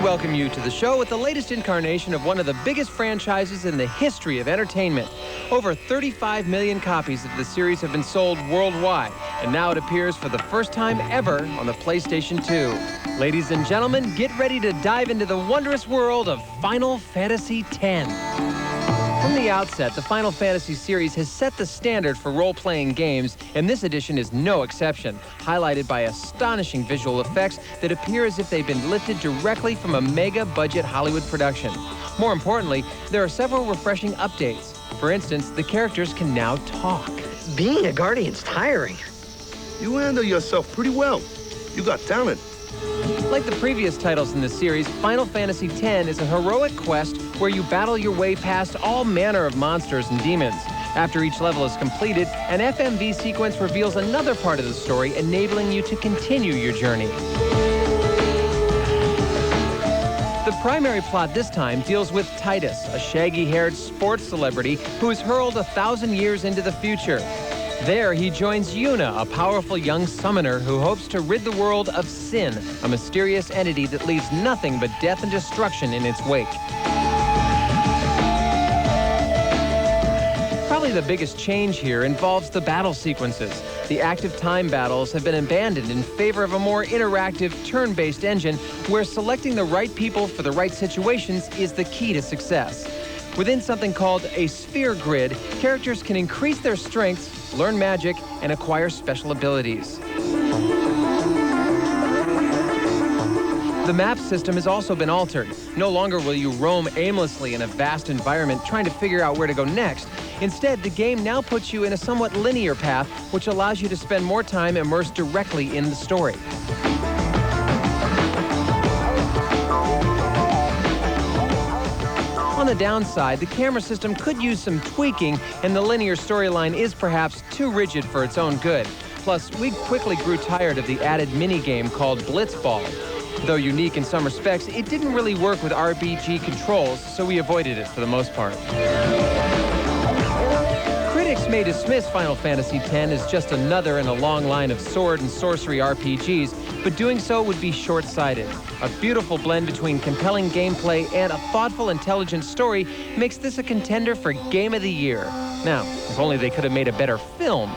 welcome you to the show with the latest incarnation of one of the biggest franchises in the history of entertainment. Over 35 million copies of the series have been sold worldwide, and now it appears for the first time ever on the PlayStation 2. Ladies and gentlemen, get ready to dive into the wondrous world of Final Fantasy X. From the outset, the Final Fantasy series has set the standard for role-playing games, and this edition is no exception, highlighted by astonishing visual effects that appear as if they've been lifted directly from a mega-budget Hollywood production. More importantly, there are several refreshing updates. For instance, the characters can now talk. Being a Guardian's tiring. You handle yourself pretty well. You got talent. Like the previous titles in the series, Final Fantasy X is a heroic quest where you battle your way past all manner of monsters and demons. After each level is completed, an FMV sequence reveals another part of the story, enabling you to continue your journey. The primary plot this time deals with Titus, a shaggy-haired sports celebrity who is hurled 1,000 years into the future. There, he joins Yuna, a powerful young summoner who hopes to rid the world of Sin, a mysterious entity that leaves nothing but death and destruction in its wake. Probably the biggest change here involves the battle sequences. The active time battles have been abandoned in favor of a more interactive, turn-based engine where selecting the right people for the right situations is the key to success. Within something called a sphere grid, characters can increase their strengths, learn magic, and acquire special abilities. The map system has also been altered. No longer will you roam aimlessly in a vast environment trying to figure out where to go next. Instead, the game now puts you in a somewhat linear path, which allows you to spend more time immersed directly in the story. On the downside, the camera system could use some tweaking, and the linear storyline is perhaps too rigid for its own good. Plus, we quickly grew tired of the added minigame called Blitzball. Though unique in some respects, it didn't really work with RPG controls, so we avoided it for the most part. Critics may dismiss Final Fantasy X as just another in a long line of sword and sorcery RPGs, but doing so would be short-sighted. A beautiful blend between compelling gameplay and a thoughtful, intelligent story makes this a contender for Game of the Year. Now, if only they could have made a better film.